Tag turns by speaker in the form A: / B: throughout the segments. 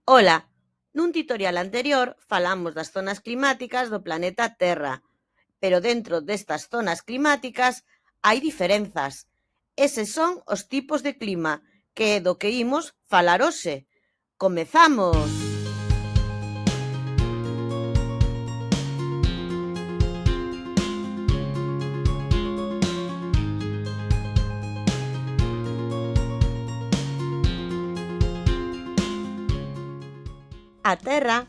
A: Ola, nun tutorial anterior falamos das zonas climáticas do planeta Terra, pero dentro destas zonas climáticas hai diferenzas. Eses son os tipos de clima, que é do que imos falar hoxe. Comezamos! A Terra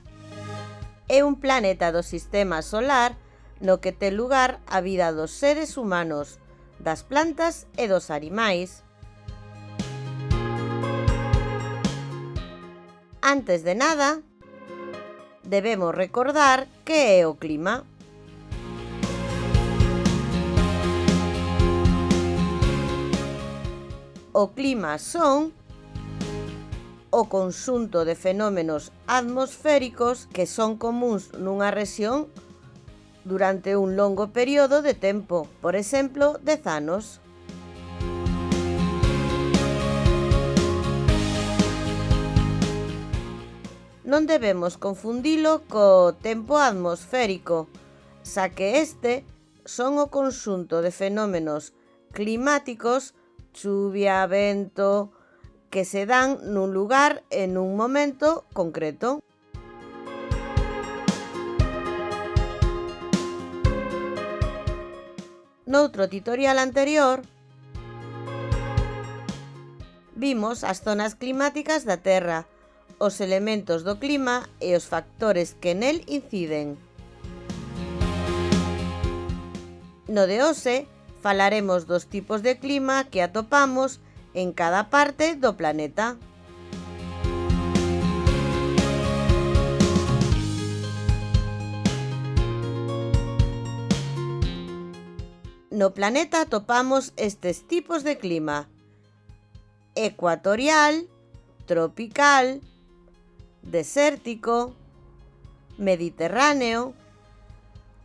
A: é un planeta do sistema solar no que ten lugar a vida dos seres humanos, das plantas e dos animais. Antes de nada, debemos recordar que é o clima. O clima son o conxunto de fenómenos atmosféricos que son comúns nunha rexión durante un longo período de tempo, por exemplo, 10 anos. Non debemos confundilo co tempo atmosférico, xa que este son o conxunto de fenómenos climáticos, chuvia, vento, que se dan nun lugar e nun momento concreto. Noutro tutorial anterior, vimos as zonas climáticas da Terra, os elementos do clima e os factores que nel inciden. No de hoxe, falaremos dos tipos de clima que atopamos en cada parte do planeta. No planeta atopamos estes tipos de clima: ecuatorial, tropical, desértico, mediterráneo,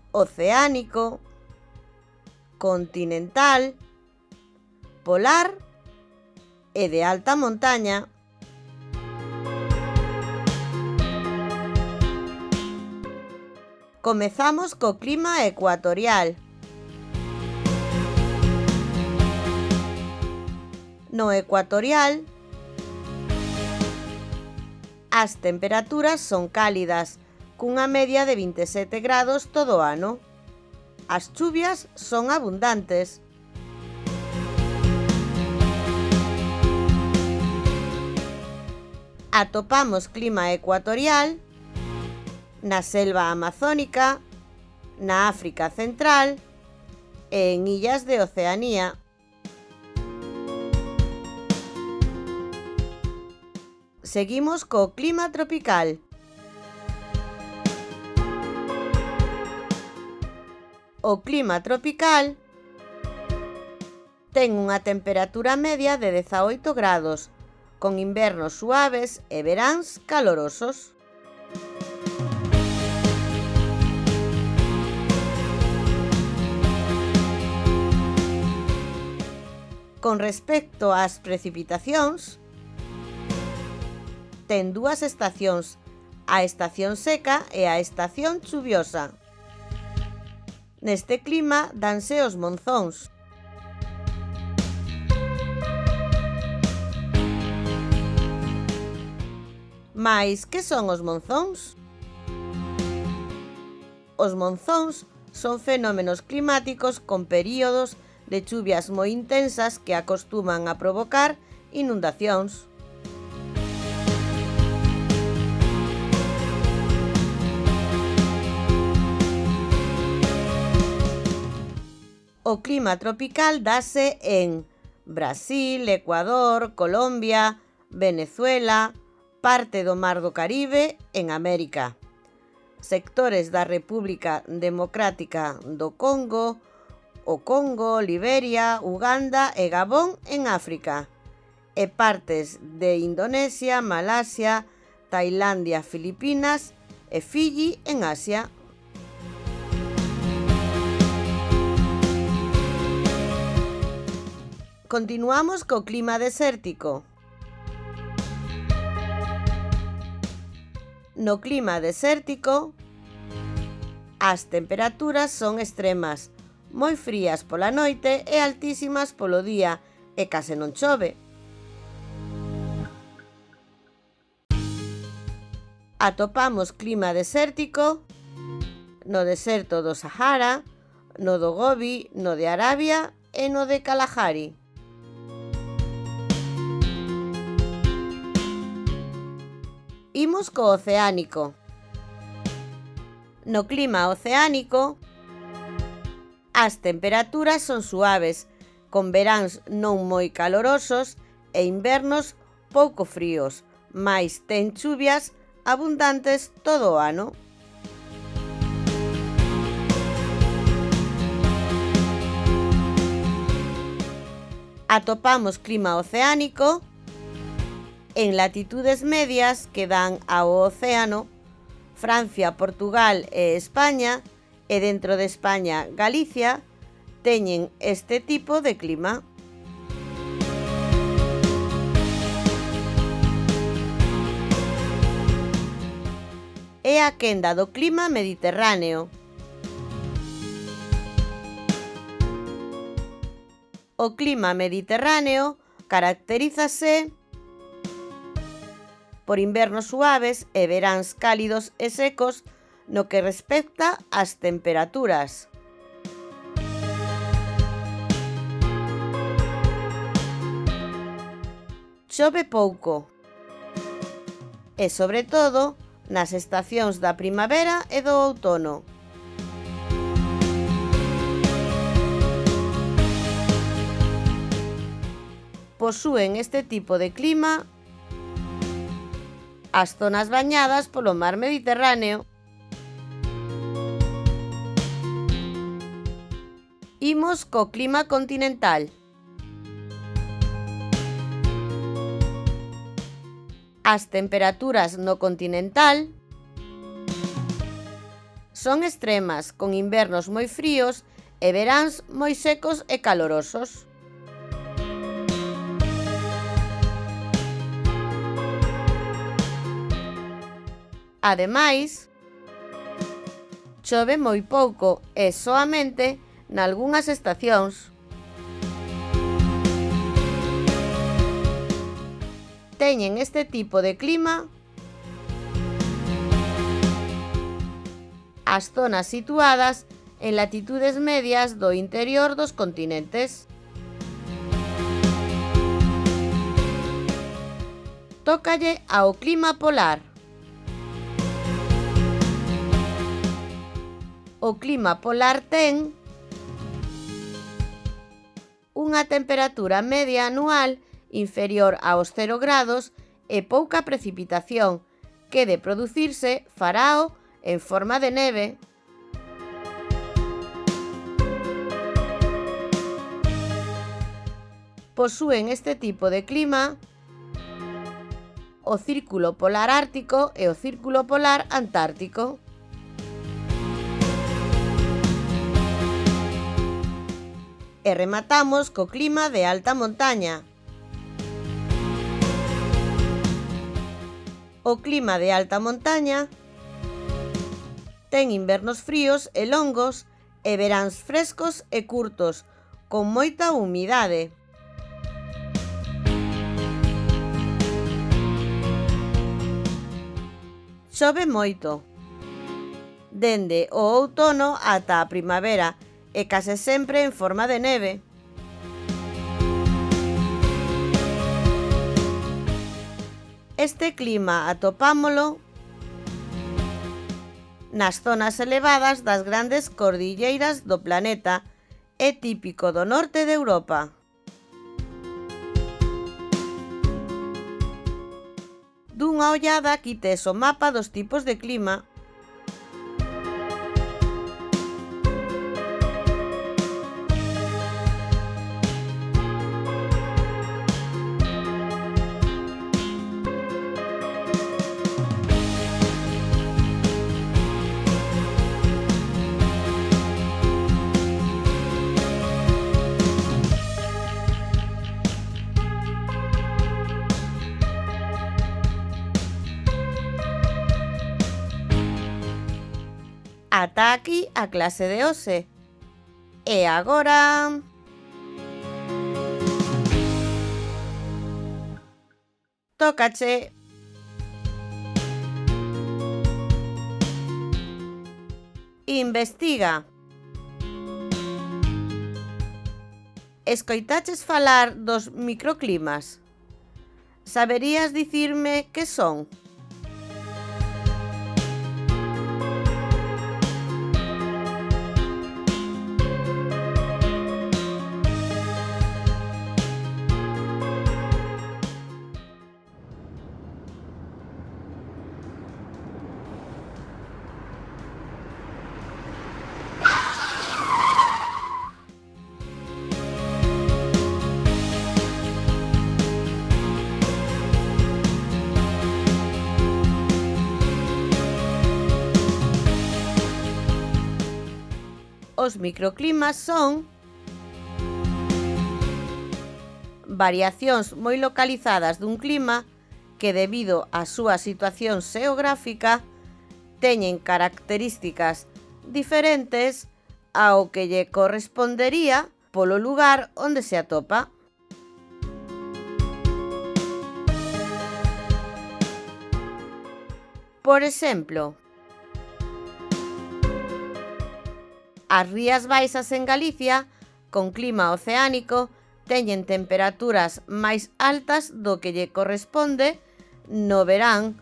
A: oceánico, continental, polar e de alta montaña. Comezamos co clima ecuatorial. No ecuatorial, as temperaturas son cálidas, cunha media de 27 grados todo o ano. As chuvias son abundantes. Atopamos clima ecuatorial na selva amazónica, na África Central e en illas de Oceanía. Seguimos co clima tropical. O clima tropical ten unha temperatura media de 18 grados, con invernos suaves e veráns calorosos. Con respecto ás precipitacións, ten dúas estacións, a estación seca e a estación chuviosa. Neste clima danse os monzóns. Mais, que son os monzóns? Os monzóns son fenómenos climáticos con períodos de chuvias moi intensas que acostuman a provocar inundacións. O clima tropical dáse en Brasil, Ecuador, Colombia, Venezuela, parte do Mar do Caribe en América, sectores da República Democrática do Congo, o Congo, Liberia, Uganda e Gabón en África, e partes de Indonesia, Malasia, Tailandia, Filipinas e Fiji en Asia. Continuamos co clima desértico. No clima desértico, as temperaturas son extremas, moi frías pola noite e altísimas polo día, e case non chove. Atopamos clima desértico no deserto do Sahara, no do Gobi, no de Arabia e no de Kalahari. Imos co oceánico. No clima oceánico, as temperaturas son suaves, con veráns non moi calorosos e invernos pouco fríos, mais ten chuvias abundantes todo o ano. Atopamos clima oceánico en latitudes medias que dan ao océano, Francia, Portugal e España, e dentro de España, Galicia, teñen este tipo de clima. É a quenda do clima mediterráneo. O clima mediterráneo caracterízase por invernos suaves e veráns cálidos e secos no que respecta ás temperaturas. Chove pouco e, sobre todo, nas estacións da primavera e do outono. Posúen este tipo de clima as zonas bañadas polo mar Mediterráneo. Imos co clima continental. As temperaturas no continental son extremas, con invernos moi fríos e veráns moi secos e calorosos. Ademais, chove moi pouco e soamente nalgunhas estacións. Teñen este tipo de clima as zonas situadas en latitudes medias do interior dos continentes. Tócalle ao clima polar. O clima polar ten unha temperatura media anual inferior aos 0 grados e pouca precipitación, que de producirse farao en forma de neve. Posúen este tipo de clima o Círculo Polar Ártico e o Círculo Polar Antártico. E rematamos co clima de alta montaña. O clima de alta montaña ten invernos fríos e longos e veráns frescos e curtos, con moita humidade. Chove moito, dende o outono ata a primavera, e case sempre en forma de neve. Este clima atopámolo nas zonas elevadas das grandes cordilleiras do planeta. É típico do norte de Europa. Dunha ollada aquí tes o mapa dos tipos de clima. Ata aquí a clase de hoxe. E agora... tócache. Investiga. Escoitaches falar dos microclimas? Saberías dicirme que son? Os microclimas son variacións moi localizadas dun clima que, debido á súa situación xeográfica, teñen características diferentes ao que lle correspondería polo lugar onde se atopa. Por exemplo, as rías baixas en Galicia, con clima oceánico, teñen temperaturas máis altas do que lle corresponde no verán,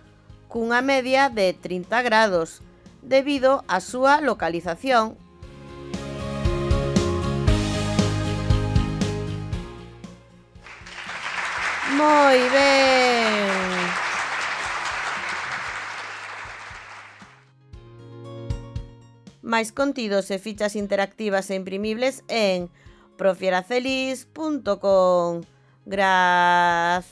A: cunha media de 30 grados, debido á súa localización. Moi ben! Máis contidos e fichas interactivas e imprimibles en profieracelis.com. Graciñas!